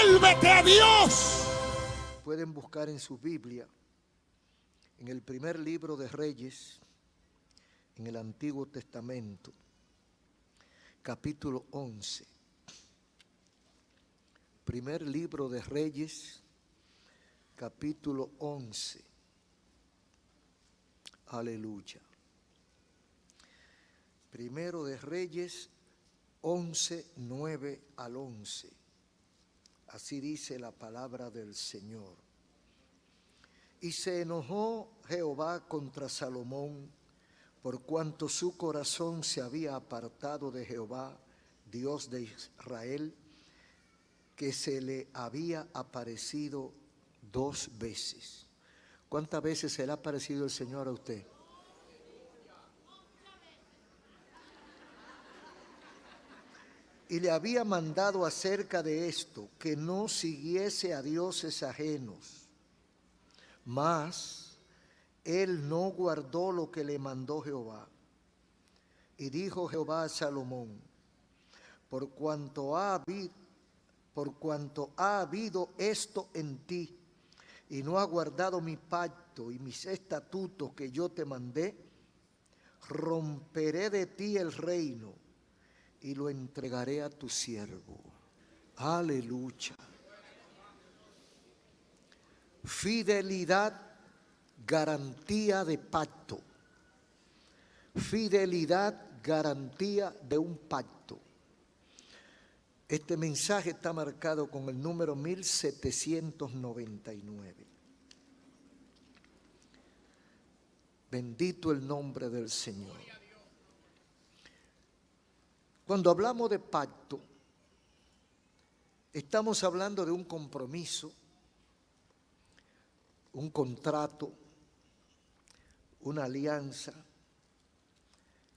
Vuélvete a Dios. Pueden buscar en su Biblia, en el primer libro de Reyes, en el Antiguo Testamento, capítulo 11. Primer libro de Reyes, capítulo 11. Aleluya. Primero de Reyes 11, 9 al 11. Así dice la palabra del Señor. Y se enojó Jehová contra Salomón, por cuanto su corazón se había apartado de Jehová, Dios de Israel, que se le había aparecido 2 veces. ¿Cuántas veces se le ha aparecido el Señor a usted? Y le había mandado acerca de esto, que no siguiese a dioses ajenos. Mas él no guardó lo que le mandó Jehová. Y dijo Jehová a Salomón: por cuanto ha habido esto en ti, y no has guardado mi pacto y mis estatutos que yo te mandé, romperé de ti el reino y lo entregaré a tu siervo. Aleluya. Fidelidad, garantía de pacto. Fidelidad, garantía de un pacto. Este mensaje está marcado con el número 1799. Bendito el nombre del Señor. Cuando hablamos de pacto, estamos hablando de un compromiso, un contrato, una alianza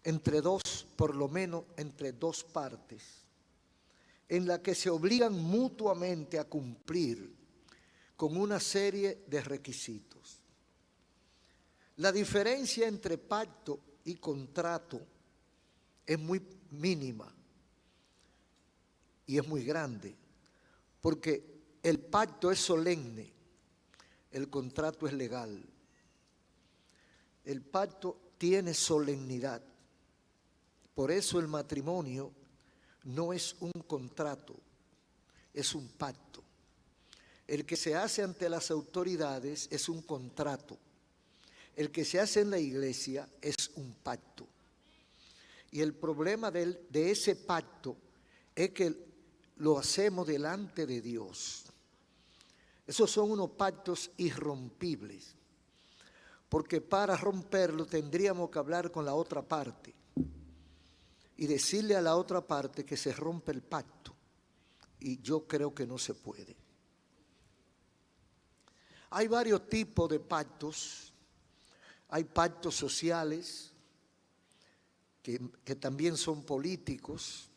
entre dos, por lo menos entre dos partes, en la que se obligan mutuamente a cumplir con una serie de requisitos. La diferencia entre pacto y contrato es muy mínima y es muy grande, porque el pacto es solemne, el contrato es legal. El pacto tiene solemnidad, por eso el matrimonio no es un contrato, es un pacto. El que se hace ante las autoridades es un contrato, el que se hace en la iglesia es un pacto. Y el problema de ese pacto es que lo hacemos delante de Dios. Esos son unos pactos irrompibles, porque para romperlo tendríamos que hablar con la otra parte y decirle a la otra parte que se rompe el pacto. Y yo creo que no se puede. Hay varios tipos de pactos. Hay pactos sociales, que también son políticos.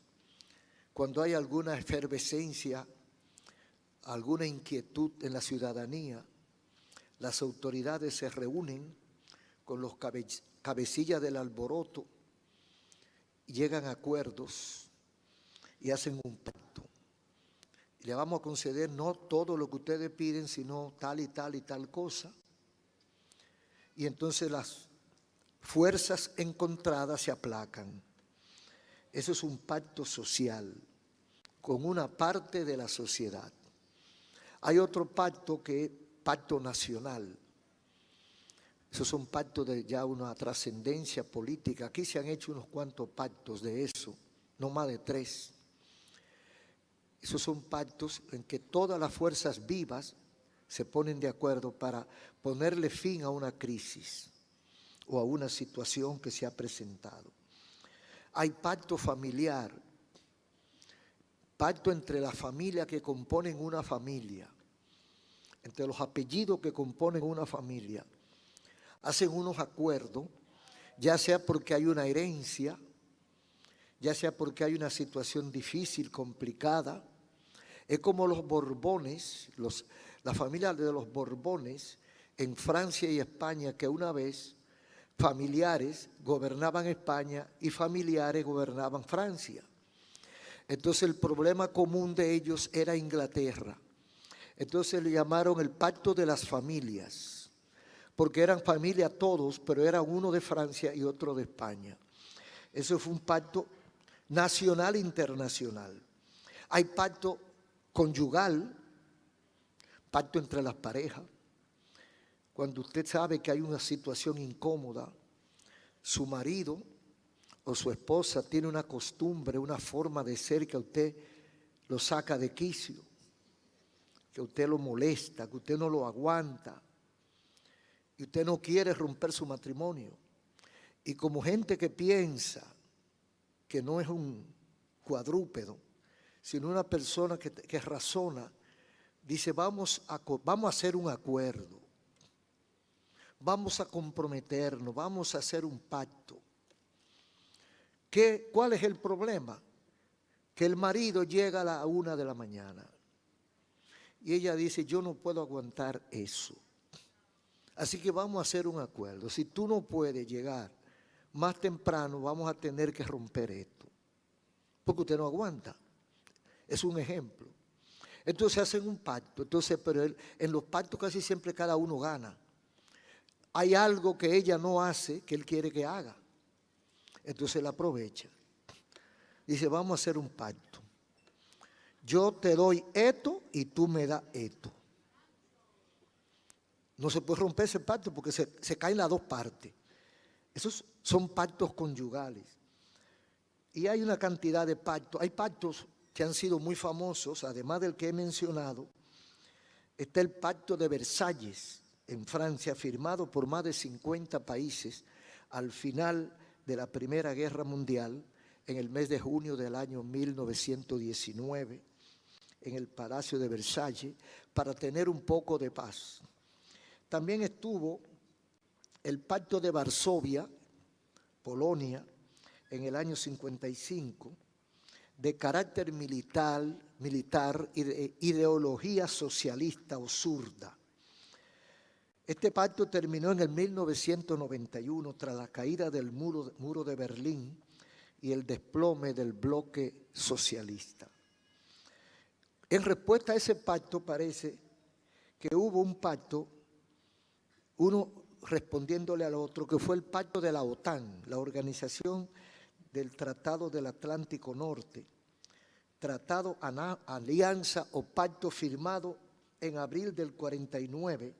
Cuando hay alguna efervescencia, alguna inquietud en la ciudadanía, las autoridades se reúnen con los cabecillas del alboroto, llegan a acuerdos y hacen un pacto. Y le vamos a conceder no todo lo que ustedes piden, sino tal y tal y tal cosa. Y entonces las fuerzas encontradas se aplacan. Eso es un pacto social con una parte de la sociedad. Hay otro pacto que es pacto nacional. Esos son pactos de ya una trascendencia política. Aquí se han hecho unos cuantos pactos de eso, no más de 3. Esos son pactos en que todas las fuerzas vivas se ponen de acuerdo para ponerle fin a una crisis o a una situación que se ha presentado. Hay pacto familiar, pacto entre las familias que componen una familia, entre los apellidos que componen una familia. Hacen unos acuerdos, ya sea porque hay una herencia, ya sea porque hay una situación difícil, complicada. Es como los Borbones, la familia de los Borbones en Francia y España, que una vez familiares gobernaban España y familiares gobernaban Francia. Entonces el problema común de ellos era Inglaterra. Entonces le llamaron el pacto de las familias, porque eran familia todos, pero era uno de Francia y otro de España. Eso fue un pacto nacional e internacional. Hay pacto conyugal, pacto entre las parejas. Cuando usted sabe que hay una situación incómoda, su marido o su esposa tiene una costumbre, una forma de ser que a usted lo saca de quicio, que a usted lo molesta, que usted no lo aguanta, y usted no quiere romper su matrimonio. Y como gente que piensa que no es un cuadrúpedo, sino una persona que razona, dice, vamos a hacer un acuerdo, vamos a comprometernos, vamos a hacer un pacto. ¿Cuál es el problema? Que el marido llega a la 1 de la mañana y ella dice, yo no puedo aguantar eso. Así que vamos a hacer un acuerdo. Si tú no puedes llegar más temprano, vamos a tener que romper esto, porque usted no aguanta. Es un ejemplo. Entonces hacen un pacto. Entonces, pero en los pactos casi siempre cada uno gana. Hay algo que ella no hace que él quiere que haga. Entonces la aprovecha. Dice, vamos a hacer un pacto. Yo te doy esto y tú me das esto. No se puede romper ese pacto porque se caen las dos partes. Esos son pactos conyugales. Y hay una cantidad de pactos. Hay pactos que han sido muy famosos, además del que he mencionado. Está el Pacto de Versalles en Francia, firmado por más de 50 países al final de la Primera Guerra Mundial, en el mes de junio del año 1919, en el Palacio de Versalles, para tener un poco de paz. También estuvo el Pacto de Varsovia, Polonia, en el año 55, de carácter militar y de ideología socialista o zurda. Este pacto terminó en el 1991 tras la caída del muro de Berlín y el desplome del bloque socialista. En respuesta a ese pacto parece que hubo un pacto, uno respondiéndole al otro, que fue el pacto de la OTAN, la Organización del Tratado del Atlántico Norte, tratado, alianza o pacto firmado en abril del 49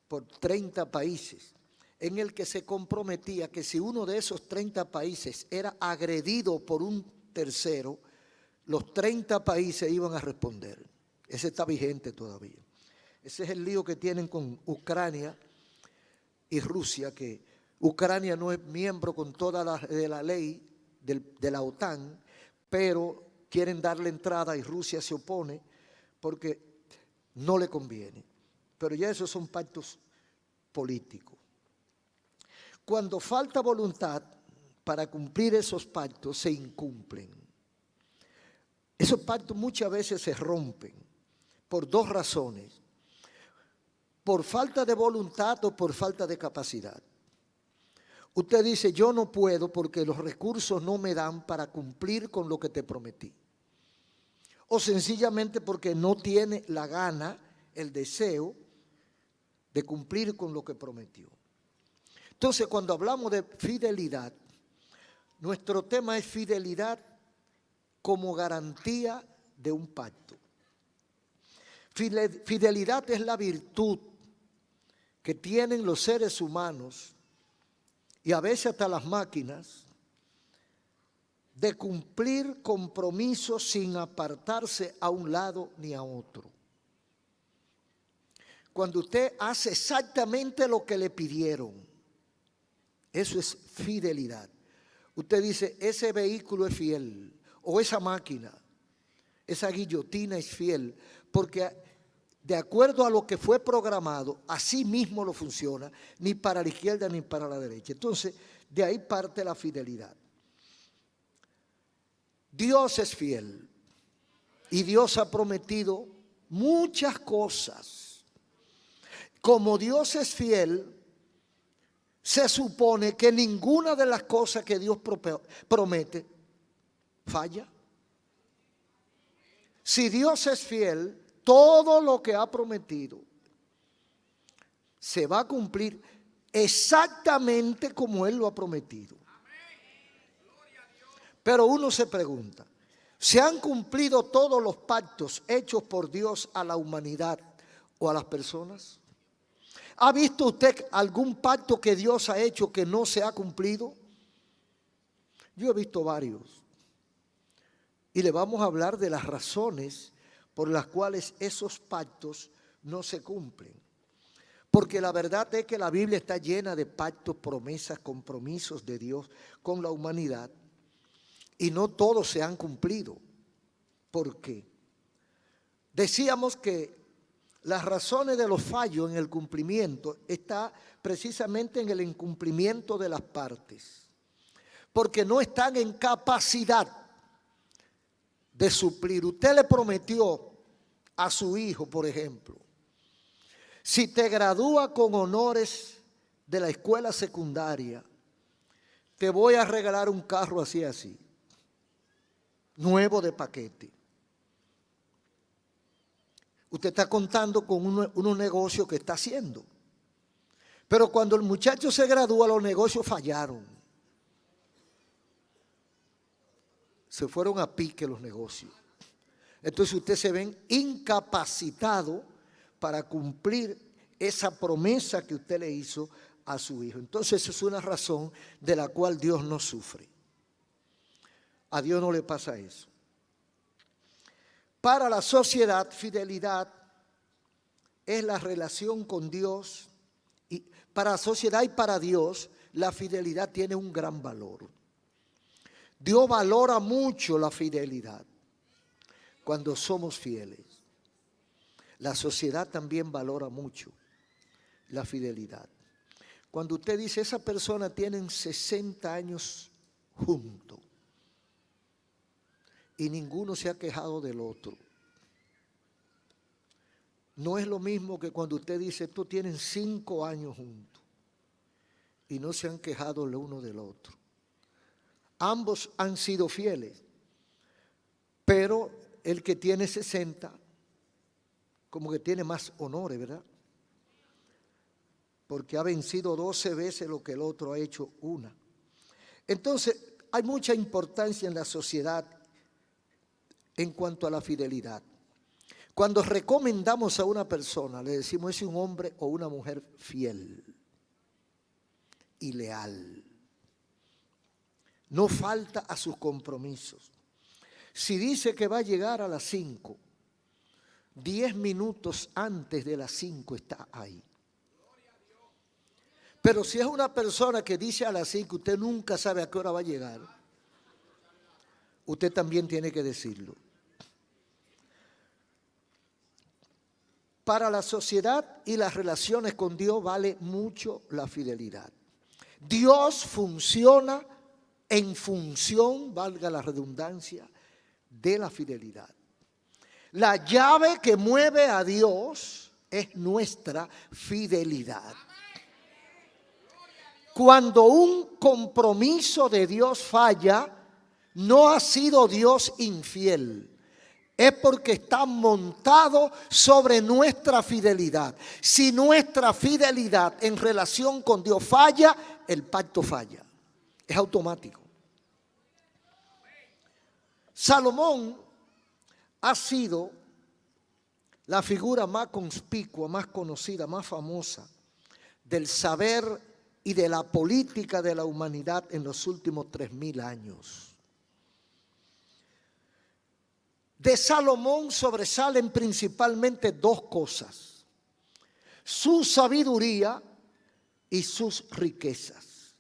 por 30 países, en el que se comprometía que si uno de esos 30 países era agredido por un tercero, los 30 países iban a responder. Ese está vigente todavía. Ese es el lío que tienen con Ucrania y Rusia, que Ucrania no es miembro con toda la ley de la OTAN, pero quieren darle entrada y Rusia se opone porque no le conviene. Pero ya esos son pactos políticos. Cuando falta voluntad para cumplir esos pactos, se incumplen. Esos pactos muchas veces se rompen por dos razones: por falta de voluntad o por falta de capacidad. Usted dice, yo no puedo porque los recursos no me dan para cumplir con lo que te prometí. O sencillamente porque no tiene la gana, el deseo de cumplir con lo que prometió. Entonces, cuando hablamos de fidelidad, nuestro tema es fidelidad como garantía de un pacto. Fidelidad es la virtud que tienen los seres humanos y a veces hasta las máquinas de cumplir compromisos sin apartarse a un lado ni a otro. Cuando usted hace exactamente lo que le pidieron, eso es fidelidad. Usted dice, ese vehículo es fiel, o esa máquina, esa guillotina es fiel, porque de acuerdo a lo que fue programado, así mismo lo funciona, ni para la izquierda ni para la derecha. Entonces, de ahí parte la fidelidad. Dios es fiel y Dios ha prometido muchas cosas. Como Dios es fiel, se supone que ninguna de las cosas que Dios promete falla. Si Dios es fiel, todo lo que ha prometido se va a cumplir exactamente como Él lo ha prometido. Pero uno se pregunta, ¿se han cumplido todos los pactos hechos por Dios a la humanidad o a las personas? ¿Ha visto usted algún pacto que Dios ha hecho que no se ha cumplido? Yo he visto varios. Y le vamos a hablar de las razones por las cuales esos pactos no se cumplen. Porque la verdad es que la Biblia está llena de pactos, promesas, compromisos de Dios con la humanidad. Y no todos se han cumplido. ¿Por qué? Decíamos que las razones de los fallos en el cumplimiento está precisamente en el incumplimiento de las partes. Porque no están en capacidad de suplir. Usted le prometió a su hijo, por ejemplo, si te gradúa con honores de la escuela secundaria, te voy a regalar un carro así, nuevo de paquete. Usted está contando con unos negocios que está haciendo. Pero cuando el muchacho se gradúa, los negocios fallaron. Se fueron a pique los negocios. Entonces usted se ven incapacitado para cumplir esa promesa que usted le hizo a su hijo. Entonces esa es una razón de la cual Dios no sufre. A Dios no le pasa eso. Para la sociedad, fidelidad es la relación con Dios. Y para la sociedad y para Dios, la fidelidad tiene un gran valor. Dios valora mucho la fidelidad cuando somos fieles. La sociedad también valora mucho la fidelidad. Cuando usted dice, esa persona tienen 60 años juntos y ninguno se ha quejado del otro. No es lo mismo que cuando usted dice, estos tienen 5 años juntos y no se han quejado el uno del otro. Ambos han sido fieles, pero el que tiene 60, como que tiene más honores, ¿verdad? Porque ha vencido 12 veces lo que el otro ha hecho una. Entonces, hay mucha importancia en la sociedad en cuanto a la fidelidad. Cuando recomendamos a una persona, le decimos es un hombre o una mujer fiel y leal. No falta a sus compromisos. Si dice que va a llegar a las 5, 10 minutos antes de las 5 está ahí. Pero si es una persona que dice a las 5, usted nunca sabe a qué hora va a llegar, usted también tiene que decirlo. Para la sociedad y las relaciones con Dios vale mucho la fidelidad. Dios funciona en función, valga la redundancia, de la fidelidad. La llave que mueve a Dios es nuestra fidelidad. Cuando un compromiso de Dios falla, no ha sido Dios infiel. Es porque está montado sobre nuestra fidelidad. Si nuestra fidelidad en relación con Dios falla, el pacto falla. Es automático. Salomón ha sido la figura más conspicua, más conocida, más famosa del saber y de la política de la humanidad en los últimos 3000 años. De Salomón sobresalen principalmente dos cosas: su sabiduría y sus riquezas.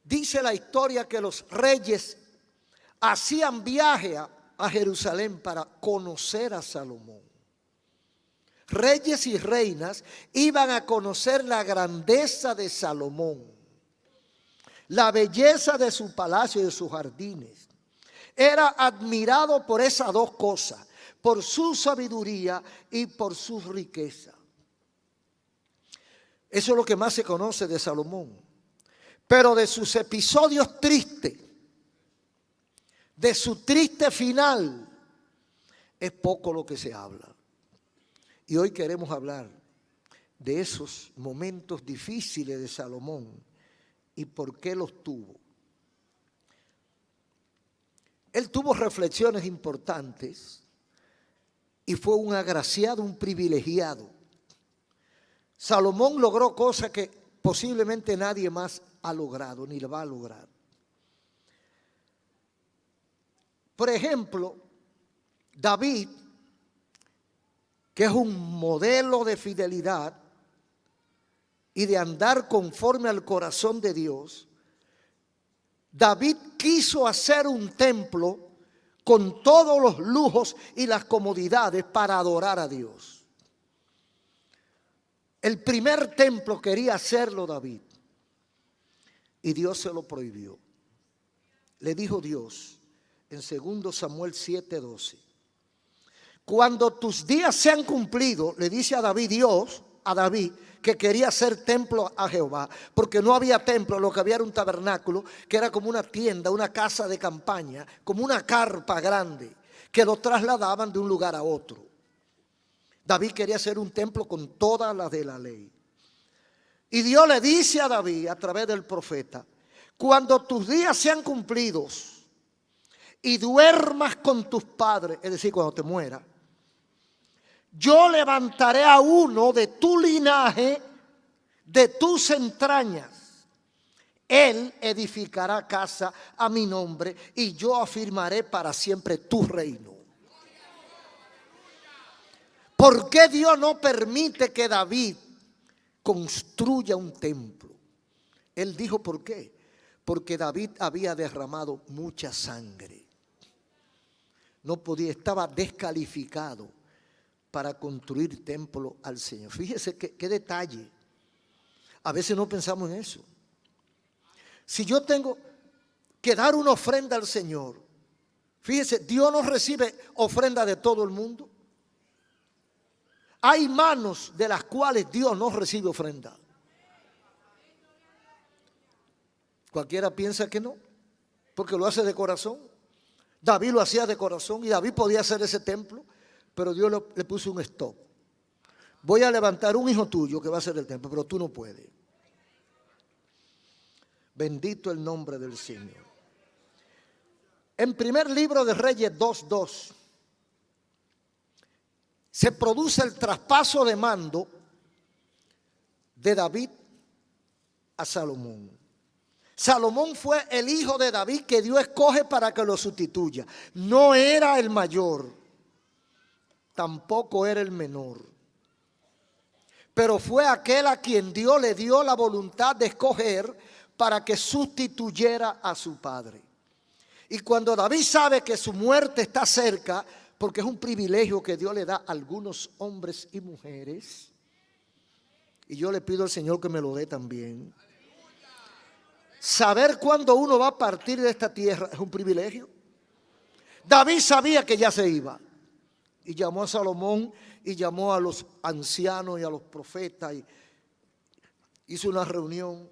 Dice la historia que los reyes hacían viaje a Jerusalén para conocer a Salomón. Reyes y reinas iban a conocer la grandeza de Salomón, la belleza de su palacio y de sus jardines. Era admirado por esas dos cosas, por su sabiduría y por su riqueza. Eso es lo que más se conoce de Salomón. Pero de sus episodios tristes, de su triste final, es poco lo que se habla. Y hoy queremos hablar de esos momentos difíciles de Salomón y por qué los tuvo. Él tuvo reflexiones importantes y fue un agraciado, un privilegiado. Salomón logró cosas que posiblemente nadie más ha logrado ni lo va a lograr. Por ejemplo, David, que es un modelo de fidelidad y de andar conforme al corazón de Dios, David quiso hacer un templo con todos los lujos y las comodidades para adorar a Dios. El primer templo quería hacerlo David y Dios se lo prohibió. Le dijo Dios en 2 Samuel 7:12: cuando tus días sean cumplidos, le dice a David Dios, a David, que quería hacer templo a Jehová, porque no había templo, lo que había era un tabernáculo, que era como una tienda, una casa de campaña, como una carpa grande, que lo trasladaban de un lugar a otro. David quería hacer un templo con todas las de la ley. Y Dios le dice a David a través del profeta: cuando tus días sean cumplidos y duermas con tus padres, es decir, cuando te mueras, yo levantaré a uno de tu linaje, de tus entrañas. Él edificará casa a mi nombre y yo afirmaré para siempre tu reino. ¿Por qué Dios no permite que David construya un templo? Él dijo ¿por qué? Porque David había derramado mucha sangre. No podía, estaba descalificado para construir templo al Señor. Fíjese qué detalle. A veces no pensamos en eso. Si yo tengo que dar una ofrenda al Señor, fíjese, Dios no recibe ofrenda de todo el mundo. Hay manos de las cuales Dios no recibe ofrenda. Cualquiera piensa que no, porque lo hace de corazón. David lo hacía de corazón y David podía hacer ese templo, pero Dios le puso un stop. Voy a levantar un hijo tuyo que va a hacer el templo, pero tú no puedes. Bendito el nombre del Señor. En primer libro de Reyes 2:2 se produce el traspaso de mando de David a Salomón. Salomón fue el hijo de David que Dios escoge para que lo sustituya. No era el mayor, tampoco era el menor, pero fue aquel a quien Dios le dio la voluntad de escoger para que sustituyera a su padre. Y cuando David sabe que su muerte está cerca, porque es un privilegio que Dios le da a algunos hombres y mujeres, y yo le pido al Señor que me lo dé también. Saber cuándo uno va a partir de esta tierra es un privilegio. David sabía que ya se iba y llamó a Salomón y llamó a los ancianos y a los profetas y hizo una reunión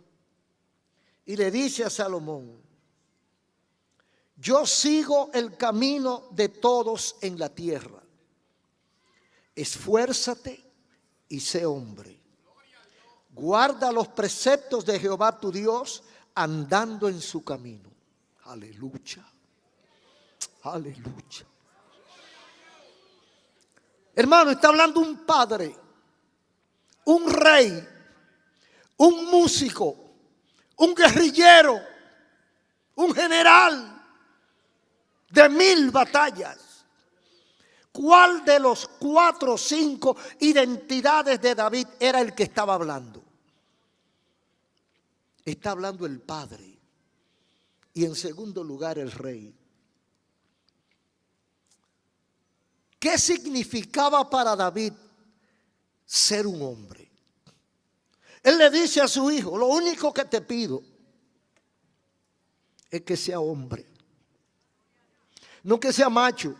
y le dice a Salomón: yo sigo el camino de todos en la tierra. Esfuérzate y sé hombre. Guarda los preceptos de Jehová tu Dios, andando en su camino. Aleluya. Aleluya. Hermano, está hablando un padre, un rey, un músico, un guerrillero, un general de 1000 batallas. ¿Cuál de los 4 o 5 identidades de David era el que estaba hablando? Está hablando el padre y en segundo lugar el rey. ¿Qué significaba para David ser un hombre? Él le dice a su hijo: lo único que te pido es que sea hombre, no que sea macho,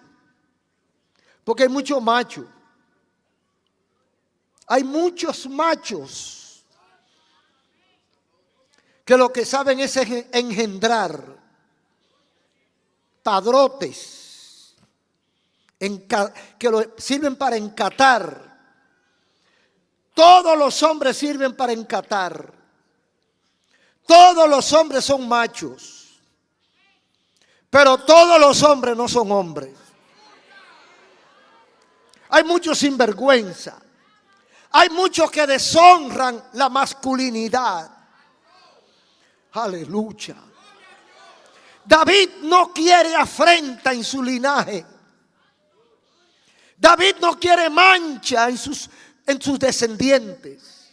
porque hay muchos machos, hay muchos machos que lo que saben es engendrar padrotes, que lo sirven para encatar Todos los hombres sirven para encatar. Todos los hombres son machos. Pero todos los hombres no son hombres. Hay muchos sinvergüenza. Hay muchos que deshonran la masculinidad. Aleluya. David no quiere afrenta en su linaje. David no quiere mancha en sus descendientes.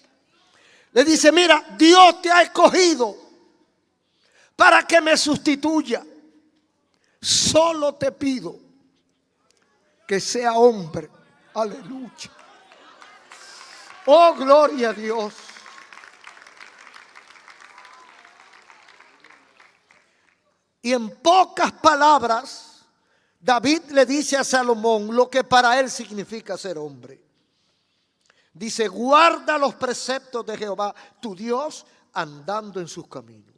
Le dice, mira, Dios te ha escogido para que me sustituya. Solo te pido que sea hombre. Aleluya. Oh, gloria a Dios. Y en pocas palabras, David le dice a Salomón lo que para él significa ser hombre. Dice, guarda los preceptos de Jehová, tu Dios, andando en sus caminos.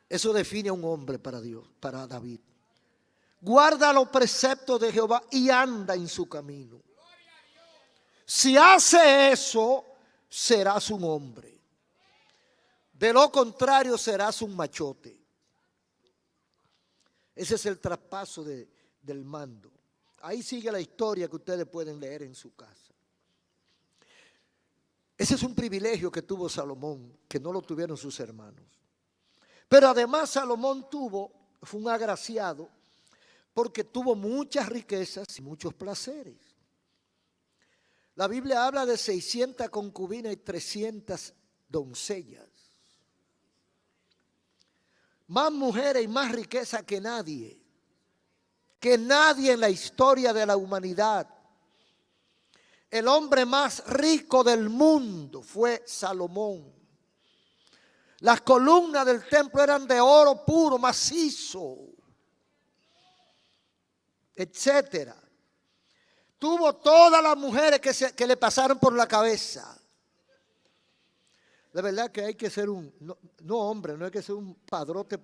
Eso define a un hombre para Dios, para David. Guarda los preceptos de Jehová y anda en su camino. Si hace eso, serás un hombre. De lo contrario, serás un machote. Ese es el traspaso del mando. Ahí sigue la historia que ustedes pueden leer en su casa. Ese es un privilegio que tuvo Salomón, que no lo tuvieron sus hermanos. Pero además Salomón fue un agraciado, porque tuvo muchas riquezas y muchos placeres. La Biblia habla de 600 concubinas y 300 doncellas. Más mujeres y más riqueza que nadie. Que nadie en la historia de la humanidad. El hombre más rico del mundo fue Salomón. Las columnas del templo eran de oro puro, macizo, etcétera. Tuvo todas las mujeres que le pasaron por la cabeza. La verdad que hay que ser no hombre, no hay que ser un padrote,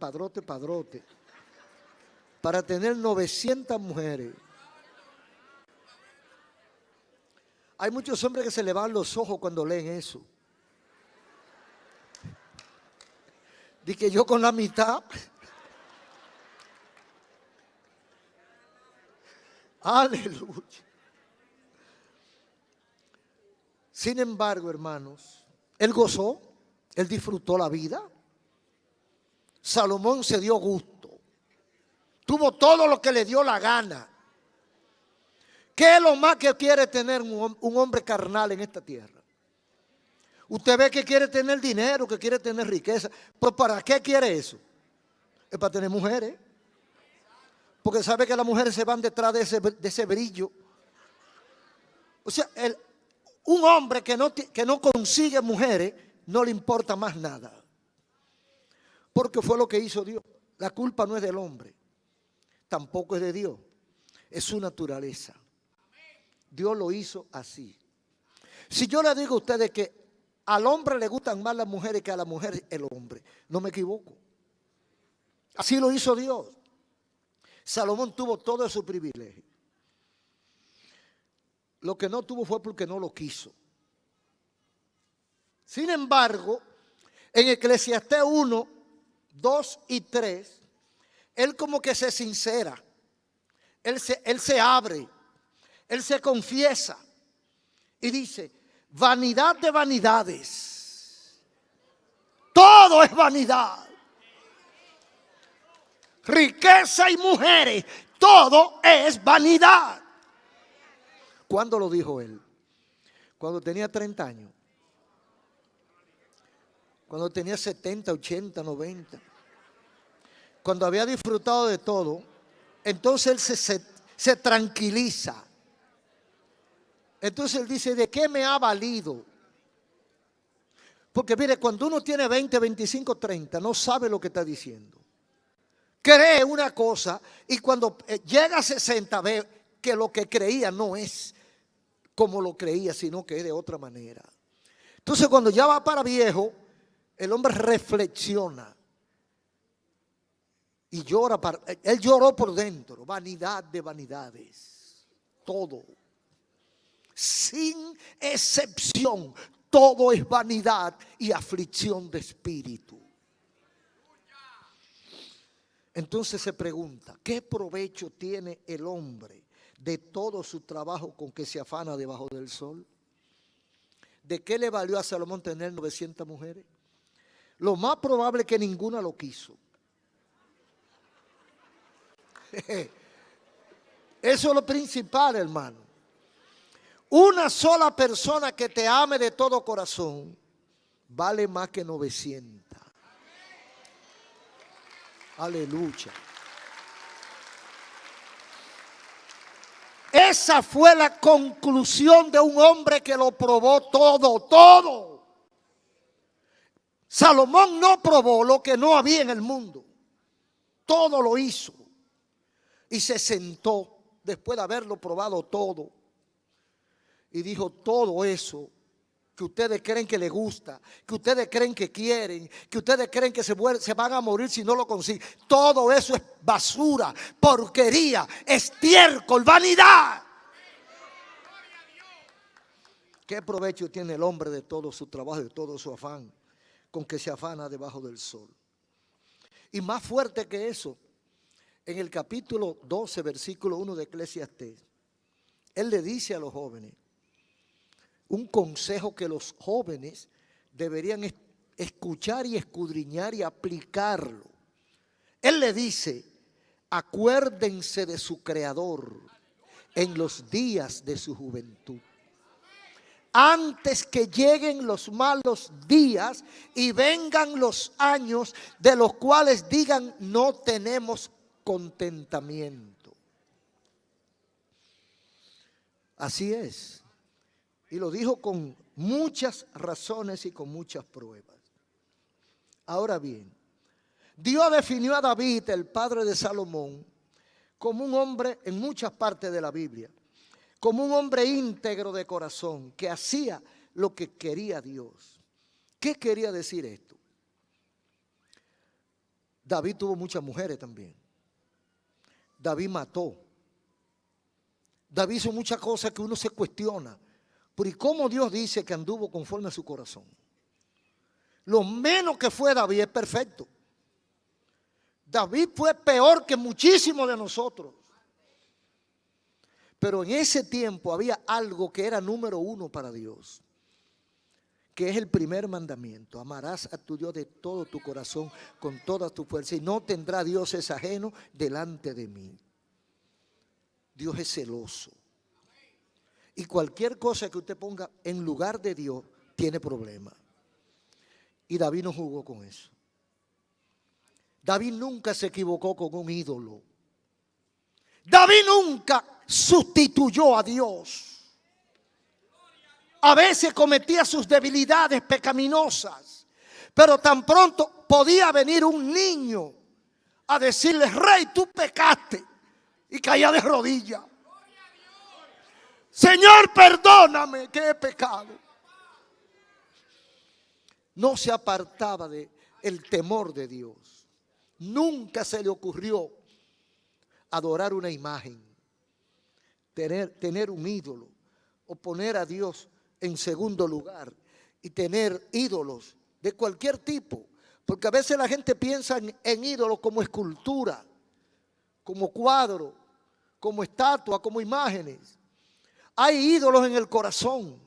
para tener 900 mujeres. Hay muchos hombres que se le van los ojos cuando leen eso. Dice que yo con la mitad. Aleluya. Sin embargo, hermanos, él gozó, él disfrutó la vida. Salomón se dio gusto. Tuvo todo lo que le dio la gana. ¿Qué es lo más que quiere tener un hombre carnal en esta tierra? Usted ve que quiere tener dinero, que quiere tener riqueza. ¿Pero para qué quiere eso? Es para tener mujeres. Porque sabe que las mujeres se van detrás de ese brillo. O sea, un hombre que no consigue mujeres, no le importa más nada. Porque fue lo que hizo Dios. La culpa no es del hombre. Tampoco es de Dios. Es su naturaleza. Dios lo hizo así. Si yo le digo a ustedes que al hombre le gustan más las mujeres que a la mujer el hombre, no me equivoco. Así lo hizo Dios. Salomón tuvo todo su privilegio. Lo que no tuvo fue porque no lo quiso. Sin embargo, en Eclesiastés 1, 2 y 3, él como que se sincera. Él se abre. Él se confiesa. Y dice, vanidad de vanidades. Todo es vanidad. Riqueza y mujeres, todo es vanidad. ¿Cuándo lo dijo él? Cuando tenía 30 años. Cuando tenía 70, 80, 90. Cuando había disfrutado de todo, entonces él se tranquiliza. Entonces él dice, ¿de qué me ha valido? Porque mire, cuando uno tiene 20, 25, 30, no sabe lo que está diciendo. Cree una cosa y cuando llega a 60 ve que lo que creía no es como lo creía, sino que es de otra manera. Entonces cuando ya va para viejo, el hombre reflexiona y llora. Él lloró por dentro, vanidad de vanidades, todo. sin excepción, todo es vanidad y aflicción de espíritu. Entonces se pregunta, ¿qué provecho tiene el hombre de todo su trabajo con que se afana debajo del sol? ¿De qué le valió a Salomón tener 900 mujeres? Lo más probable es que ninguna lo quiso. Eso es lo principal, hermano. Una sola persona que te ame de todo corazón vale más que 900. Aleluya. Esa fue la conclusión de un hombre que lo probó todo. Salomón no probó lo que no había en el mundo. Todo lo hizo. Y se sentó después de haberlo probado todo. Y dijo, todo eso que ustedes creen que les gusta, que ustedes creen que quieren, que ustedes creen que se van a morir si no lo consiguen, todo eso es basura, porquería, estiércol, vanidad. ¿Qué provecho tiene el hombre de todo su trabajo y de todo su afán con que se afana debajo del sol? Y más fuerte que eso, en el capítulo 12, versículo 1 de Eclesiastés, él le dice a los jóvenes un consejo que los jóvenes deberían escuchar y escudriñar y aplicarlo. Él le dice, acuérdense de su Creador en los días de su juventud, antes que lleguen los malos días y vengan los años de los cuales digan no tenemos contentamiento. Así es. Y lo dijo con muchas razones y con muchas pruebas. Ahora bien, Dios definió a David, el padre de Salomón, como un hombre en muchas partes de la Biblia, como un hombre íntegro de corazón, que hacía lo que quería Dios. ¿Qué quería decir esto? David tuvo muchas mujeres también. David mató. David hizo muchas cosas que uno se cuestiona. Pero ¿y cómo Dios dice que anduvo conforme a su corazón? Lo menos que fue David es perfecto. David fue peor que muchísimos de nosotros. Pero en ese tiempo había algo que era número uno para Dios, que es el primer mandamiento. Amarás a tu Dios de todo tu corazón, con toda tu fuerza, y no tendrá dioses ajenos delante de mí. Dios es celoso. Y cualquier cosa que usted ponga en lugar de Dios tiene problemas. Y David no jugó con eso. David nunca se equivocó con un ídolo. David nunca sustituyó a Dios. A veces cometía sus debilidades pecaminosas, pero tan pronto podía venir un niño a decirle, rey, tú pecaste, y caía de rodillas. Señor, perdóname que he pecado. No se apartaba del temor de Dios. Nunca se le ocurrió adorar una imagen, tener un ídolo, o poner a Dios en segundo lugar y tener ídolos de cualquier tipo. Porque a veces la gente piensa en ídolos como escultura, como cuadro, como estatua, como imágenes. Hay ídolos en el corazón.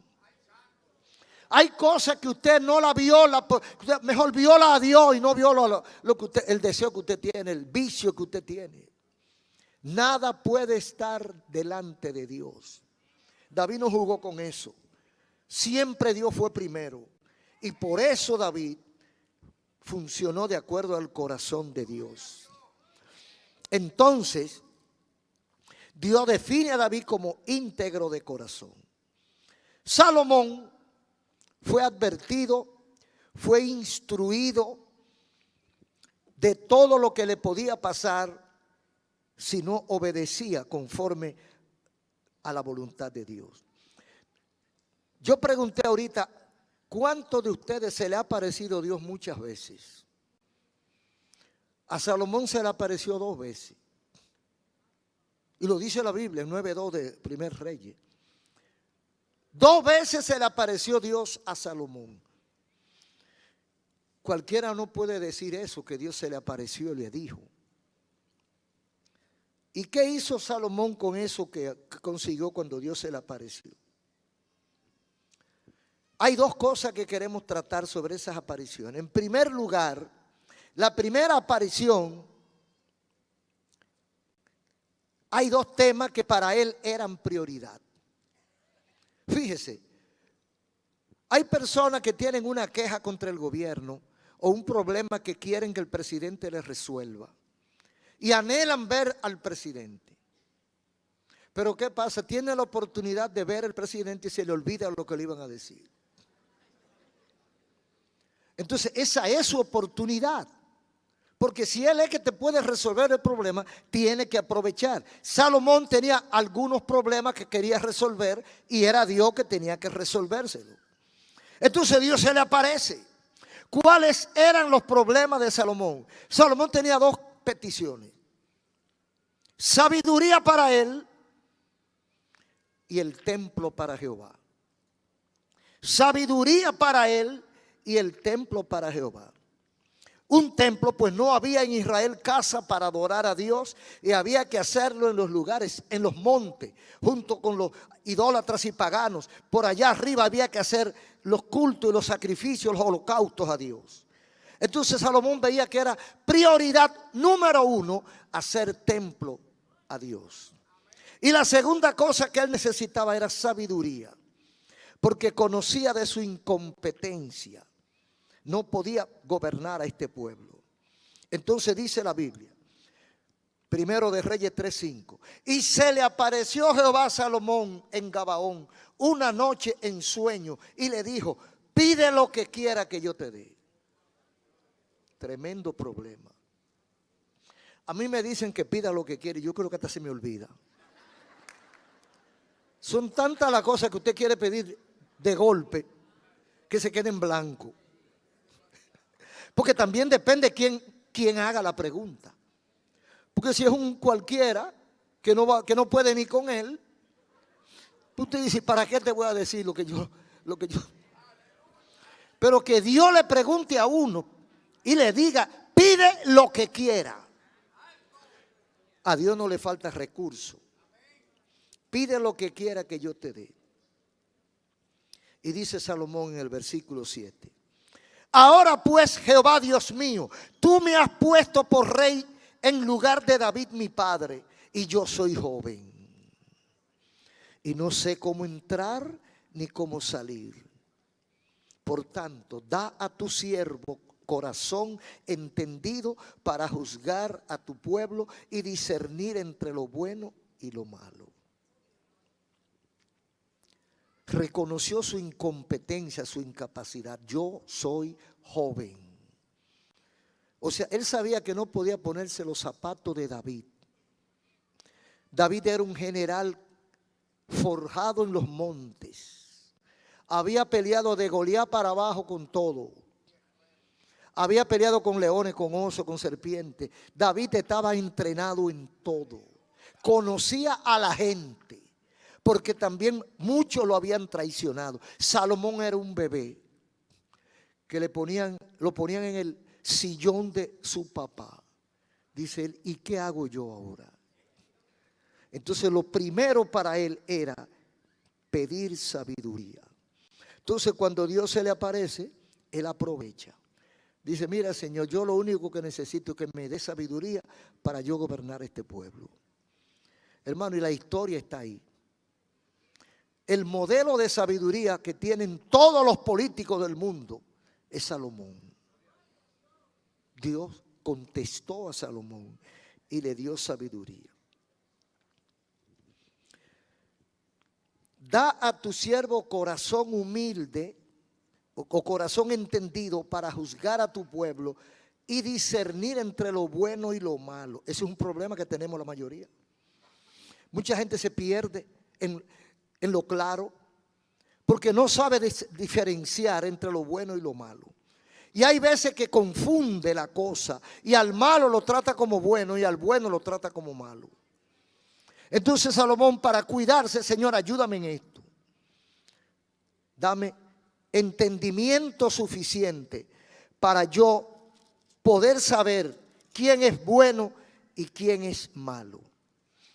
Hay cosas que usted no la viola, mejor viola a Dios y no viola lo que usted, el deseo que usted tiene, el vicio que usted tiene. Nada puede estar delante de Dios. David no jugó con eso. Siempre Dios fue primero. Y por eso David funcionó de acuerdo al corazón de Dios. Entonces, Dios define a David como íntegro de corazón. Salomón fue advertido, fue instruido de todo lo que le podía pasar si no obedecía conforme a la voluntad de Dios. Yo pregunté ahorita, ¿cuántos de ustedes se le ha aparecido Dios muchas veces? A Salomón se le apareció 2 veces. Y lo dice la Biblia en 9:2 de Primer Reyes. 2 veces se le apareció Dios a Salomón. Cualquiera no puede decir eso, que Dios se le apareció y le dijo. ¿Y qué hizo Salomón con eso que consiguió cuando Dios se le apareció? Hay 2 cosas que queremos tratar sobre esas apariciones. En primer lugar, la primera aparición, hay 2 temas que para él eran prioridad. Fíjese, hay personas que tienen una queja contra el gobierno o un problema que quieren que el presidente les resuelva y anhelan ver al presidente. Pero ¿qué pasa? Tiene la oportunidad de ver al presidente y se le olvida lo que le iban a decir. Entonces esa es su oportunidad, porque si él es que te puede resolver el problema, tiene que aprovechar. Salomón tenía algunos problemas que quería resolver y era Dios que tenía que resolvérselo. Entonces Dios se le aparece. ¿Cuáles eran los problemas de Salomón? Salomón tenía 2 peticiones: sabiduría para él y el templo para Jehová. Sabiduría para él y el templo para Jehová. Un templo, pues no había en Israel casa para adorar a Dios y había que hacerlo en los lugares, en los montes, junto con los idólatras y paganos. Por allá arriba había que hacer los cultos y los sacrificios, los holocaustos a Dios. Entonces Salomón veía que era prioridad número 1 hacer templo a Dios. Y la segunda cosa que él necesitaba era sabiduría, porque conocía de su incompetencia. No podía gobernar a este pueblo. Entonces dice la Biblia, Primero de Reyes 3:5, y se le apareció Jehová a Salomón en Gabaón una noche en sueño y le dijo: pide lo que quiera que yo te dé. Tremendo problema. A mí me dicen que pida lo que quiere y yo creo que hasta se me olvida. Son tantas las cosas que usted quiere pedir de golpe que se quede en blanco. Porque también depende quién haga la pregunta. Porque si es un cualquiera que no puede ni con él, usted dice: ¿para qué te voy a decir lo que yo? Pero que Dios le pregunte a uno y le diga: pide lo que quiera. A Dios no le falta recurso. Pide lo que quiera que yo te dé. Y dice Salomón en el versículo 7. Ahora pues, Jehová Dios mío, tú me has puesto por rey en lugar de David mi padre, y yo soy joven y no sé cómo entrar ni cómo salir. Por tanto, da a tu siervo corazón entendido para juzgar a tu pueblo y discernir entre lo bueno y lo malo. Reconoció su incompetencia, su incapacidad. Yo soy joven. O sea, él sabía que no podía ponerse los zapatos de David. David era un general forjado en los montes. Había peleado de Goliat para abajo con todo. Había peleado con leones, con osos, con serpientes. David estaba entrenado en todo. Conocía a la gente, porque también muchos lo habían traicionado. Salomón era un bebé que lo ponían en el sillón de su papá. Dice él: ¿y qué hago yo ahora? Entonces lo primero para él era pedir sabiduría. Entonces cuando Dios se le aparece, él aprovecha. Dice: mira, Señor, yo lo único que necesito es que me dé sabiduría para yo gobernar este pueblo. Hermano, y la historia está ahí. El modelo de sabiduría que tienen todos los políticos del mundo es Salomón. Dios contestó a Salomón y le dio sabiduría. Da a tu siervo corazón humilde o corazón entendido para juzgar a tu pueblo y discernir entre lo bueno y lo malo. Ese es un problema que tenemos la mayoría. Mucha gente se pierde en lo claro porque no sabe diferenciar entre lo bueno y lo malo. Y hay veces que confunde la cosa y al malo lo trata como bueno y al bueno lo trata como malo. Entonces Salomón, para cuidarse: Señor, ayúdame en esto. dame entendimiento suficiente para yo poder saber quién es bueno y quién es malo.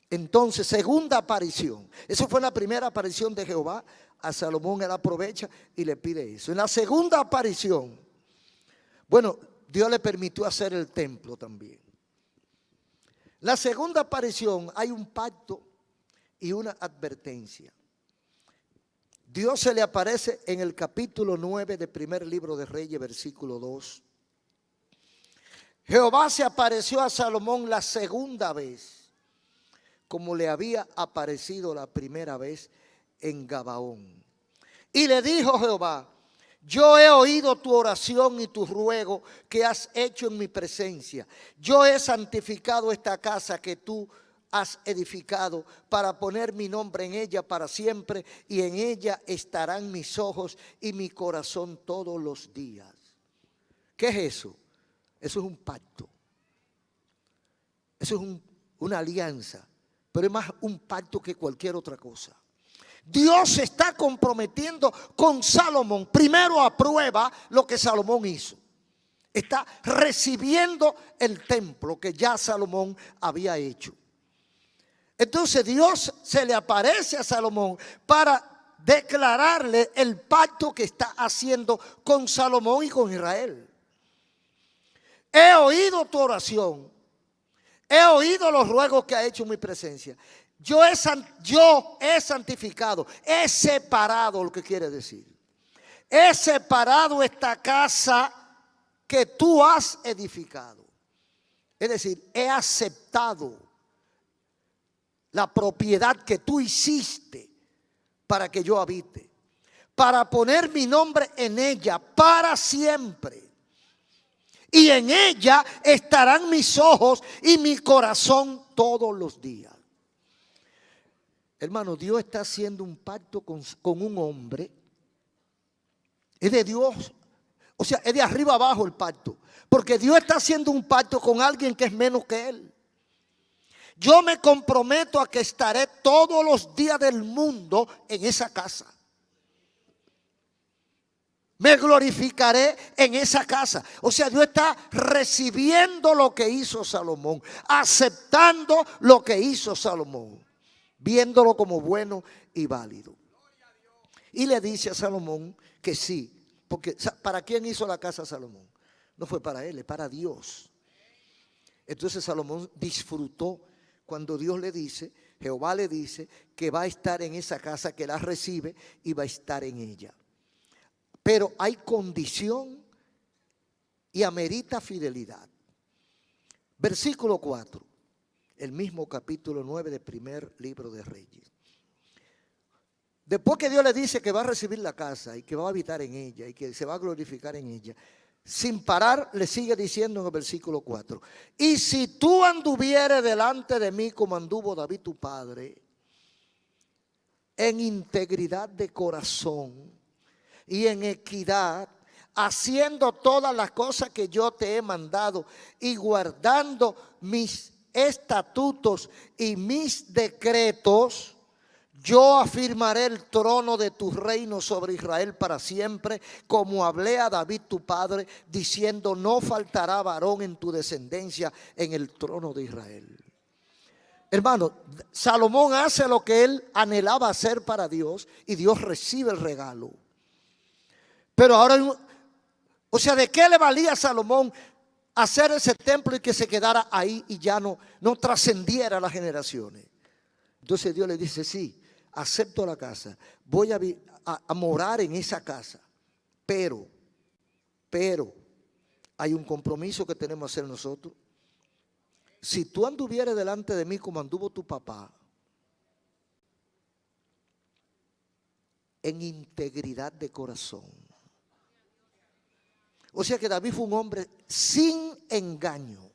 Entonces, segunda aparición. Eso fue la primera aparición de Jehová a Salomón. Él aprovecha y le pide eso. En la segunda aparición, bueno, Dios le permitió hacer el templo también. La segunda aparición, hay un pacto y una advertencia. Dios se le aparece en el capítulo 9 del primer libro de Reyes, versículo 2. Jehová se apareció a Salomón la segunda vez, como le había aparecido la primera vez en Gabaón. Y le dijo Jehová: yo he oído tu oración y tu ruego que has hecho en mi presencia. Yo he santificado esta casa que tú has edificado para poner mi nombre en ella para siempre, y en ella estarán mis ojos y mi corazón todos los días. ¿Qué es eso? Eso es un pacto. Eso es una alianza, pero es más un pacto que cualquier otra cosa. Dios se está comprometiendo con Salomón. Primero aprueba lo que Salomón hizo. Está recibiendo el templo que ya Salomón había hecho. Entonces Dios se le aparece a Salomón para declararle el pacto que está haciendo con Salomón y con Israel. He oído tu oración. He oído los ruegos que ha hecho en mi presencia. Yo he santificado, he separado, lo que quiere decir. He separado esta casa que tú has edificado. Es decir, he aceptado la propiedad que tú hiciste para que yo habite, para poner mi nombre en ella para siempre. Y en ella estarán mis ojos y mi corazón todos los días. Hermano, Dios está haciendo un pacto con un hombre. Es de Dios. O sea, es de arriba abajo el pacto. Porque Dios está haciendo un pacto con alguien que es menos que Él. Yo me comprometo a que estaré todos los días del mundo en esa casa. Me glorificaré en esa casa. O sea, Dios está recibiendo lo que hizo Salomón, aceptando lo que hizo Salomón, viéndolo como bueno y válido. Y le dice a Salomón que sí, porque ¿para quién hizo la casa Salomón? No fue para él, es para Dios. Entonces Salomón disfrutó cuando Dios le dice, Jehová le dice que va a estar en esa casa, que la recibe y va a estar en ella. Pero hay condición y amerita fidelidad. Versículo 4, el mismo capítulo 9 del primer libro de Reyes. Después que Dios le dice que va a recibir la casa y que va a habitar en ella y que se va a glorificar en ella, sin parar le sigue diciendo en el versículo 4: y si tú anduvieres delante de mí como anduvo David tu padre, en integridad de corazón y en equidad, haciendo todas las cosas que yo te he mandado y guardando mis estatutos y mis decretos, yo afirmaré el trono de tu reino sobre Israel para siempre, como hablé a David tu padre, diciendo: no faltará varón en tu descendencia en el trono de Israel. Hermano, Salomón hace lo que él anhelaba hacer para Dios y Dios recibe el regalo. Pero ahora, o sea, ¿de qué le valía a Salomón hacer ese templo y que se quedara ahí y ya no trascendiera las generaciones? Entonces Dios le dice: sí, acepto la casa, voy a morar en esa casa, pero hay un compromiso que tenemos que hacer nosotros. Si tú anduvieras delante de mí como anduvo tu papá, en integridad de corazón. O sea que David fue un hombre sin engaño,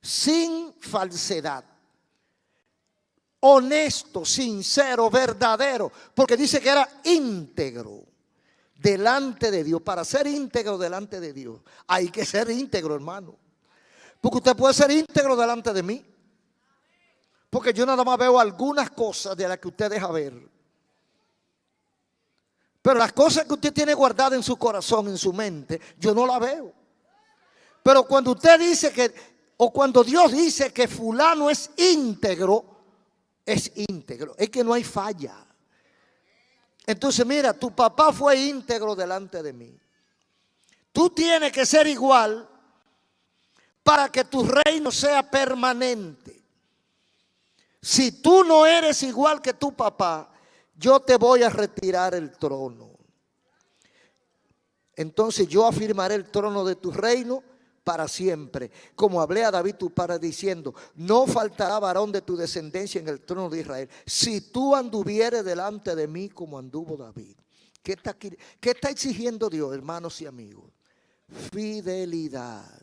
sin falsedad, honesto, sincero, verdadero, porque dice que era íntegro delante de Dios. Para ser íntegro delante de Dios hay que ser íntegro, hermano. Porque usted puede ser íntegro delante de mí, porque yo nada más veo algunas cosas de las que usted deja ver. Pero las cosas que usted tiene guardadas en su corazón, en su mente, yo no las veo. Pero cuando usted dice que, o cuando Dios dice que fulano es íntegro, es íntegro. Es que no hay falla. Entonces mira, tu papá fue íntegro delante de mí. Tú tienes que ser igual para que tu reino sea permanente. Si tú no eres igual que tu papá, yo te voy a retirar el trono. Entonces yo afirmaré el trono de tu reino para siempre. Como hablé a David tu padre diciendo, no faltará varón de tu descendencia en el trono de Israel, si tú anduvieres delante de mí como anduvo David. ¿Qué está exigiendo Dios, hermanos y amigos? Fidelidad.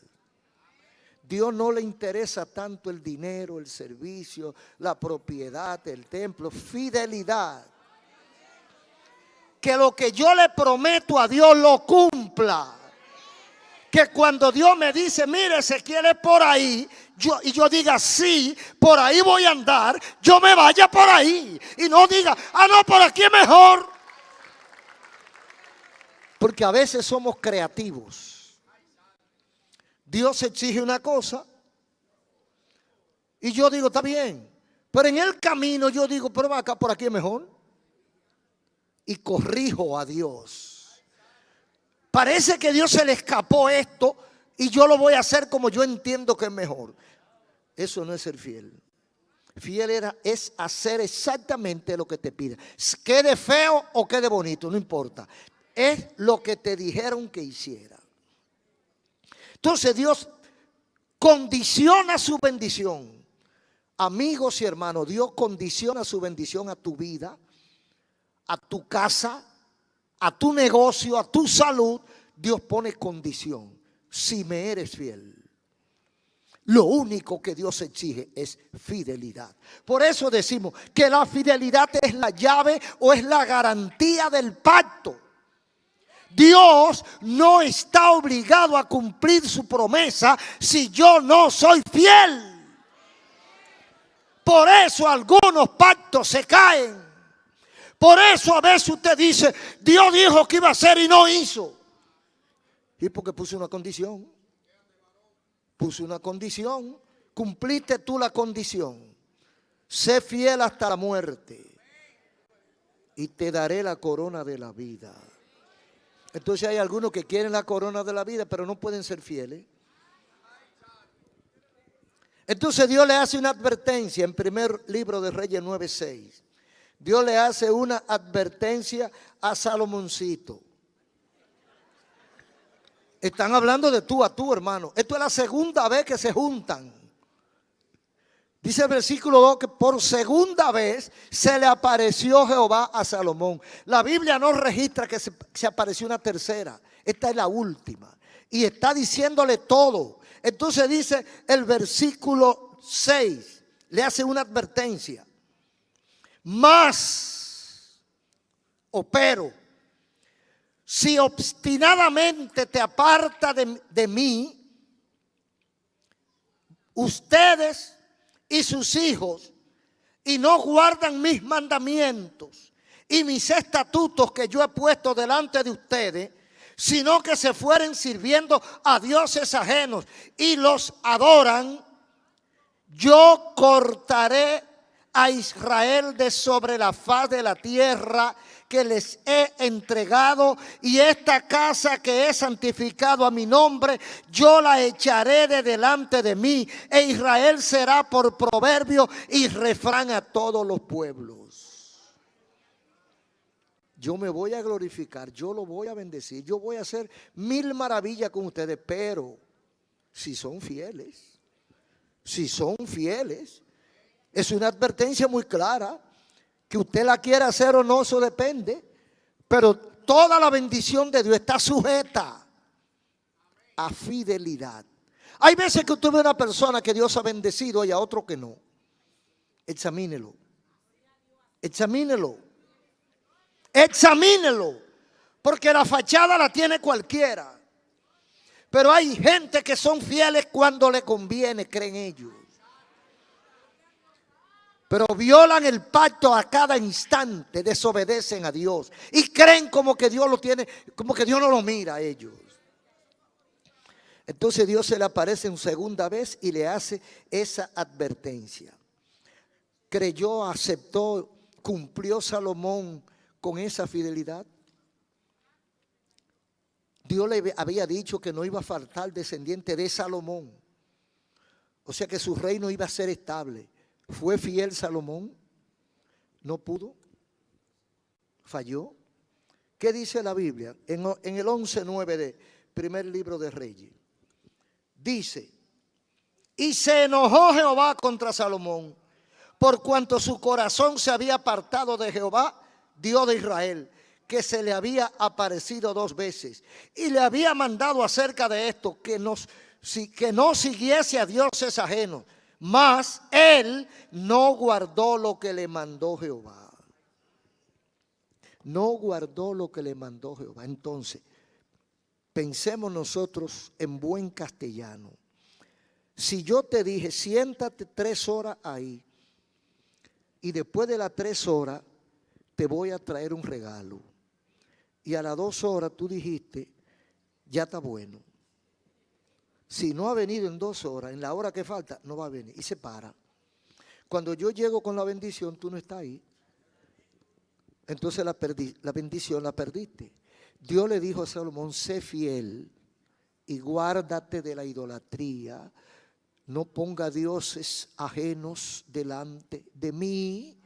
Dios no le interesa tanto el dinero, el servicio, la propiedad, el templo. Fidelidad. Que lo que yo le prometo a Dios lo cumpla. Que cuando Dios me dice, mire, se quiere por ahí, y yo diga, sí, por ahí voy a andar, yo me vaya por ahí. Y no diga, no, por aquí es mejor. Porque a veces somos creativos. Dios exige una cosa y yo digo, está bien. Pero en el camino yo digo, pero acá, por aquí es mejor. Y corrijo a Dios. Parece que a Dios se le escapó esto y yo lo voy a hacer como yo entiendo que es mejor. Eso no es ser fiel. Fiel es hacer exactamente lo que te pide. Quede feo o quede bonito, no importa. Es lo que te dijeron que hiciera. Entonces Dios condiciona su bendición. Amigos y hermanos, Dios condiciona su bendición a tu vida, a tu casa, a tu negocio, a tu salud. Dios pone condición. Si me eres fiel. Lo único que Dios exige es fidelidad. Por eso decimos que la fidelidad es la llave o es la garantía del pacto. Dios no está obligado a cumplir su promesa si yo no soy fiel. Por eso algunos pactos se caen. Por eso a veces usted dice, Dios dijo que iba a hacer y no hizo. Y porque puso una condición. Puso una condición. Cumpliste tú la condición. Sé fiel hasta la muerte y te daré la corona de la vida. Entonces hay algunos que quieren la corona de la vida, pero no pueden ser fieles. Entonces Dios le hace una advertencia en primer libro de Reyes 9:6. Dios le hace una advertencia a Salomoncito. Están hablando de tú a tú, hermano. Esto es la segunda vez que se juntan. Dice el versículo 2 que por segunda vez se le apareció Jehová a Salomón. La Biblia no registra que se apareció una tercera. Esta es la última. Y está diciéndole todo. Entonces dice el versículo 6. Le hace una advertencia. Mas, pero, si obstinadamente te aparta de mí, ustedes y sus hijos, y no guardan mis mandamientos y mis estatutos que yo he puesto delante de ustedes, sino que se fueren sirviendo a dioses ajenos y los adoran, yo cortaré a Israel de sobre la faz de la tierra que les he entregado, y esta casa que he santificado a mi nombre, yo la echaré de delante de mí, e Israel será por proverbio y refrán a todos los pueblos. Yo me voy a glorificar, yo lo voy a bendecir, yo voy a hacer 1000 maravillas con ustedes, pero si son fieles, es una advertencia muy clara. Que usted la quiera hacer o no, eso depende. Pero toda la bendición de Dios está sujeta a fidelidad. Hay veces que usted ve a una persona que Dios ha bendecido y a otro que no. Examínelo. Examínelo. Examínelo. Porque la fachada la tiene cualquiera. Pero hay gente que son fieles cuando le conviene, creen ellos. pero violan el pacto a cada instante, desobedecen a Dios y creen como que Dios lo tiene, como que Dios no lo mira a ellos. Entonces Dios se le aparece en segunda vez y le hace esa advertencia. Creyó, aceptó, cumplió Salomón con esa fidelidad. Dios le había dicho que no iba a faltar descendiente de Salomón. O sea que su reino iba a ser estable. ¿Fue fiel Salomón? No pudo. Falló. ¿Qué dice la Biblia? En el 11:9 de primer libro de Reyes. Dice, y se enojó Jehová contra Salomón, por cuanto su corazón se había apartado de Jehová, Dios de Israel, que se le había aparecido 2 veces. Y le había mandado acerca de esto, que no siguiese a dioses ajenos. Mas él no guardó lo que le mandó Jehová. No guardó lo que le mandó Jehová. Entonces, pensemos nosotros en buen castellano. Si yo te dije, siéntate 3 horas ahí, y después de las 3 horas te voy a traer un regalo, y a las 2 horas tú dijiste, ya está bueno. Si no ha venido en 2 horas, en la hora que falta, no va a venir. Y se para. Cuando yo llego con la bendición, tú no estás ahí. Entonces la bendición la perdiste. Dios le dijo a Salomón, sé fiel y guárdate de la idolatría. No ponga dioses ajenos delante de mí.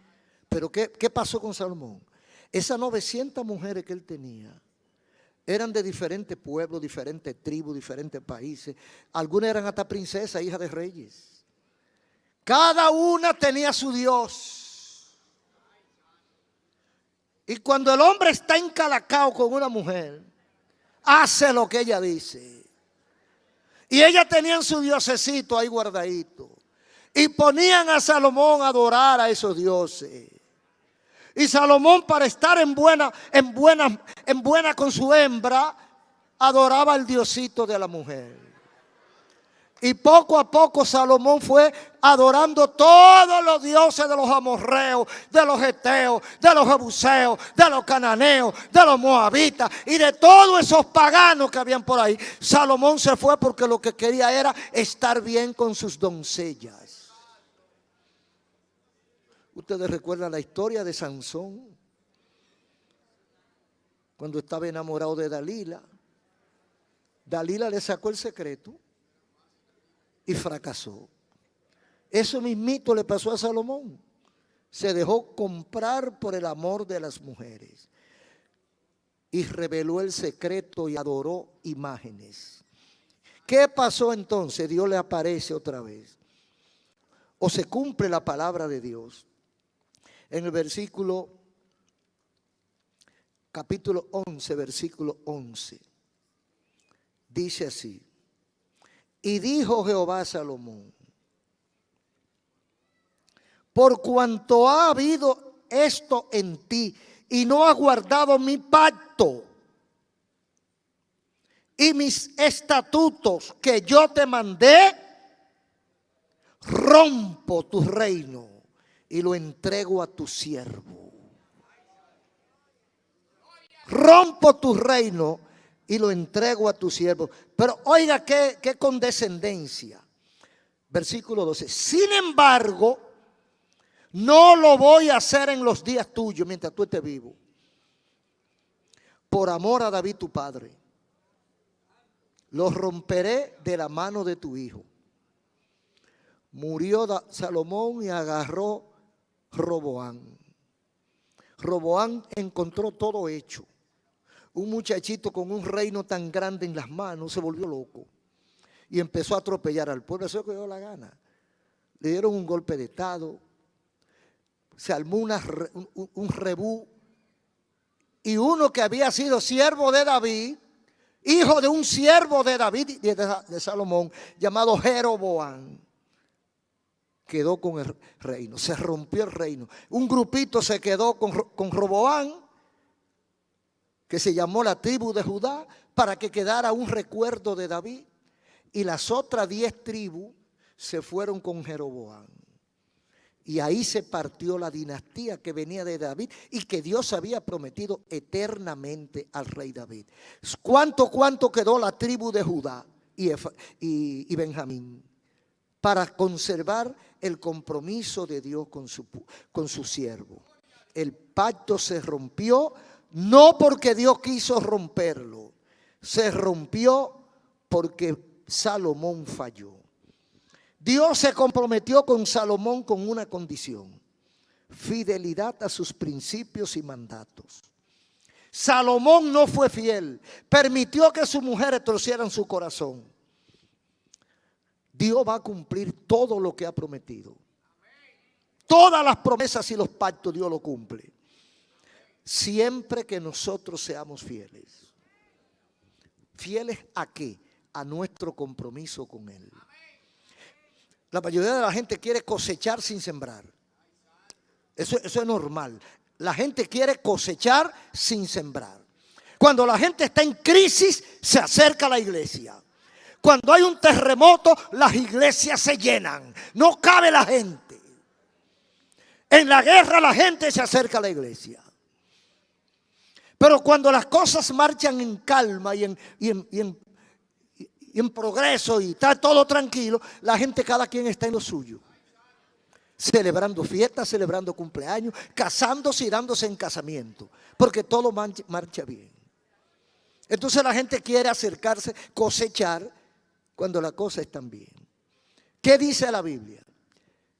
Pero ¿qué pasó con Salomón? Esas 900 mujeres que él tenía eran de diferentes pueblos, diferentes tribus, diferentes países. Algunas eran hasta princesas, hijas de reyes. Cada una tenía su Dios. Y cuando el hombre está encalacado con una mujer, hace lo que ella dice. Y ellas tenían su diosecito ahí guardadito. Y ponían a Salomón a adorar a esos dioses. Y Salomón, para estar en buena con su hembra, adoraba al diosito de la mujer. Y poco a poco Salomón fue adorando todos los dioses de los amorreos, de los heteos, de los jebuseos, de los cananeos, de los moabitas y de todos esos paganos que habían por ahí. Salomón se fue porque lo que quería era estar bien con sus doncellas. Ustedes recuerdan la historia de Sansón, cuando estaba enamorado de Dalila. Dalila le sacó el secreto y fracasó. Eso mismito le pasó a Salomón. Se dejó comprar por el amor de las mujeres y reveló el secreto y adoró imágenes. ¿Qué pasó entonces? Dios le aparece otra vez. O se cumple la palabra de Dios. En el capítulo 11, versículo 11, dice así. Y dijo Jehová a Salomón, por cuanto ha habido esto en ti y no has guardado mi pacto y mis estatutos que yo te mandé, rompo tu reino y lo entrego a tu siervo. Rompo tu reino y lo entrego a tu siervo. Pero oiga qué condescendencia. Versículo 12. Sin embargo, no lo voy a hacer en los días tuyos mientras tú estés vivo. Por amor a David tu padre. Lo romperé de la mano de tu hijo. Murió Salomón y agarró Roboam. Roboam encontró todo hecho. Un muchachito con un reino tan grande en las manos se volvió loco y empezó a atropellar al pueblo. Eso es lo que dio la gana. Le dieron un golpe de estado, se armó un rebú, y uno que había sido siervo de David, hijo de un siervo de David, de Salomón, llamado Jeroboam, quedó con el reino. Se rompió el reino. Un grupito se quedó con Roboam, que se llamó la tribu de Judá, para que quedara un recuerdo de David. Y las otras 10 tribus se fueron con Jeroboam. Y ahí se partió la dinastía que venía de David y que Dios había prometido eternamente al rey David. ¿Cuánto quedó la tribu de Judá y Benjamín para conservar el compromiso de Dios con su siervo? El pacto se rompió, no porque Dios quiso romperlo, se rompió porque Salomón falló. Dios se comprometió con Salomón con una condición: fidelidad a sus principios y mandatos. Salomón no fue fiel, permitió que sus mujeres torcieran su corazón. Dios va a cumplir todo lo que ha prometido. Todas las promesas y los pactos Dios lo cumple, siempre que nosotros seamos fieles. ¿Fieles a qué? A nuestro compromiso con Él. La mayoría de la gente quiere cosechar sin sembrar. Eso es normal. La gente quiere cosechar sin sembrar. Cuando la gente está en crisis, se acerca a la iglesia. Cuando hay un terremoto, las iglesias se llenan. No cabe la gente. En la guerra la gente se acerca a la iglesia. Pero cuando las cosas marchan en calma y en progreso y está todo tranquilo, la gente, cada quien está en lo suyo, celebrando fiestas, celebrando cumpleaños, casándose y dándose en casamiento, porque todo marcha bien. Entonces la gente quiere acercarse, cosechar cuando las cosas están bien. ¿Qué dice la Biblia?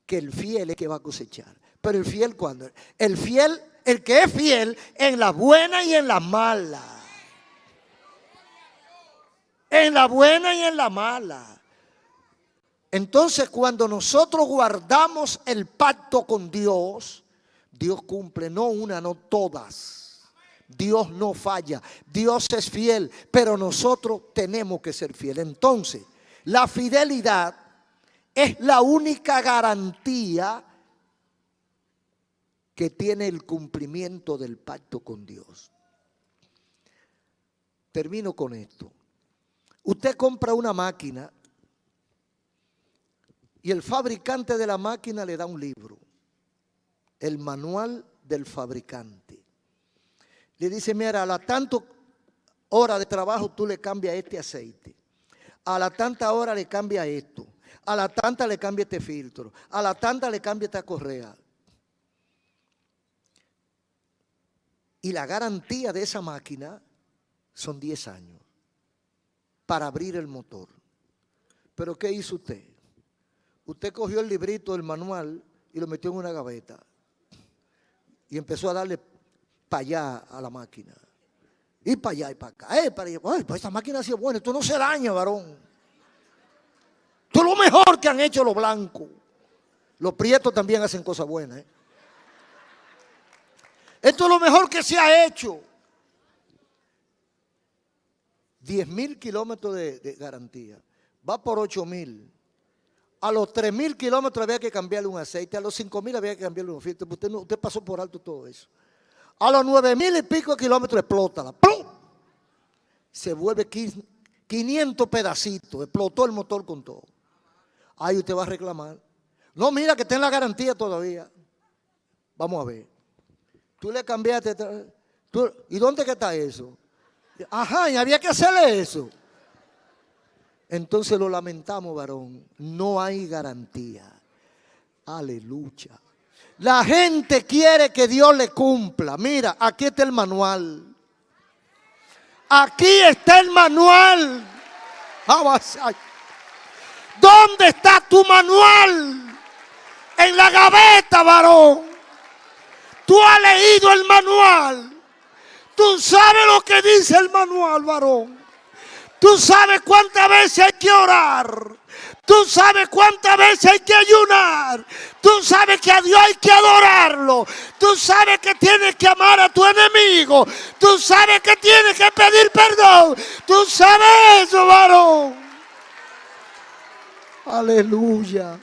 Que el fiel es que va a cosechar. Pero el fiel, ¿cuándo? El fiel, el que es fiel en la buena y en la mala. En la buena y en la mala. Entonces, cuando nosotros guardamos el pacto con Dios, Dios cumple, no una, no todas. Dios no falla, Dios es fiel, pero nosotros tenemos que ser fieles. Entonces, la fidelidad es la única garantía que tiene el cumplimiento del pacto con Dios. Termino con esto. Usted compra una máquina y el fabricante de la máquina le da un libro, el manual del fabricante. Le dice: mira, a la tanta hora de trabajo tú le cambias este aceite, a la tanta hora le cambia esto, a la tanta le cambia este filtro, a la tanta le cambia esta correa. Y la garantía de esa máquina son 10 años para abrir el motor. Pero ¿qué hizo usted? Usted cogió el librito del manual y lo metió en una gaveta y empezó a darle para allá a la máquina, y para allá y para acá, para allá. Ay, pues esta máquina ha sido buena, esto no se daña, varón. Esto es lo mejor que han hecho los blancos. Los prietos también hacen cosas buenas, Esto es lo mejor que se ha hecho. 10,000 kilómetros de garantía. Va por 8,000. A los 3,000 kilómetros había que cambiarle un aceite. A los 5,000 había que cambiarle un filtro. Usted pasó por alto todo eso. A los 9,000 y pico kilómetros explota. ¡Plum! Se vuelve 500 pedacitos. Explotó el motor con todo. Ahí usted va a reclamar. No, mira que está en la garantía todavía. Vamos a ver. Tú le cambiaste. ¿Y dónde que está eso? Ajá, y había que hacerle eso. Entonces lo lamentamos, varón. No hay garantía. Aleluya. La gente quiere que Dios le cumpla. Mira, aquí está el manual. Aquí está el manual. ¿Dónde está tu manual? En la gaveta, varón. Tú has leído el manual. Tú sabes lo que dice el manual, varón. Tú sabes cuántas veces hay que orar. Tú sabes cuántas veces hay que ayunar. Tú sabes que a Dios hay que adorarlo. Tú sabes que tienes que amar a tu enemigo. Tú sabes que tienes que pedir perdón. Tú sabes eso, varón. Aleluya.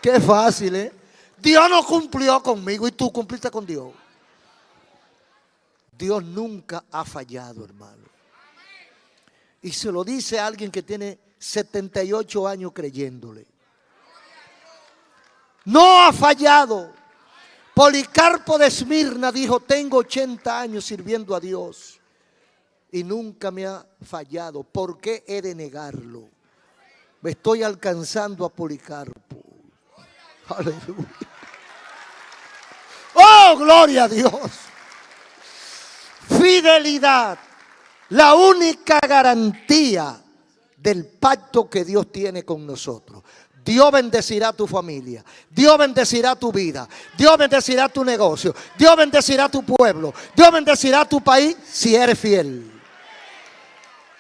Qué fácil, ¿eh? Dios no cumplió conmigo y tú cumpliste con Dios. Dios nunca ha fallado, hermano. Y se lo dice a alguien que tiene 78 años creyéndole. No ha fallado. Policarpo de Esmirna dijo, tengo 80 años sirviendo a Dios y nunca me ha fallado. ¿Por qué he de negarlo? Me estoy alcanzando a Policarpo. Aleluya. ¡Oh, gloria a Dios! Fidelidad, la única garantía del pacto que Dios tiene con nosotros. Dios bendecirá tu familia, Dios bendecirá tu vida, Dios bendecirá tu negocio, Dios bendecirá tu pueblo, Dios bendecirá tu país si eres fiel.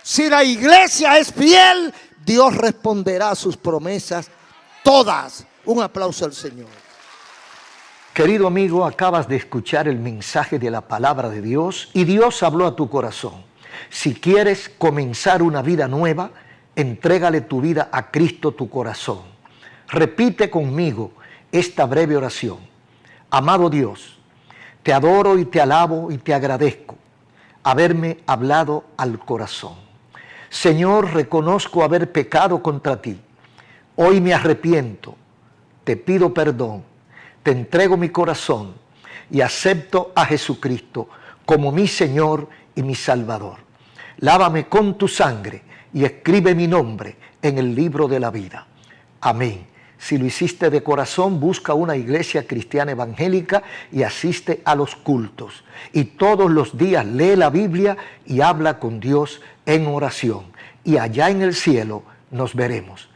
Si la iglesia es fiel, Dios responderá a sus promesas todas. Un aplauso al Señor. Querido amigo, acabas de escuchar el mensaje de la palabra de Dios y Dios habló a tu corazón. Si quieres comenzar una vida nueva, entrégale tu vida a Cristo, tu corazón. Repite conmigo esta breve oración. Amado Dios, te adoro y te alabo y te agradezco haberme hablado al corazón. Señor, reconozco haber pecado contra ti. Hoy me arrepiento, te pido perdón, te entrego mi corazón y acepto a Jesucristo como mi Señor y mi Salvador. Lávame con tu sangre y escribe mi nombre en el libro de la vida. Amén. Si lo hiciste de corazón, busca una iglesia cristiana evangélica y asiste a los cultos. Y todos los días lee la Biblia y habla con Dios en oración. Y allá en el cielo nos veremos.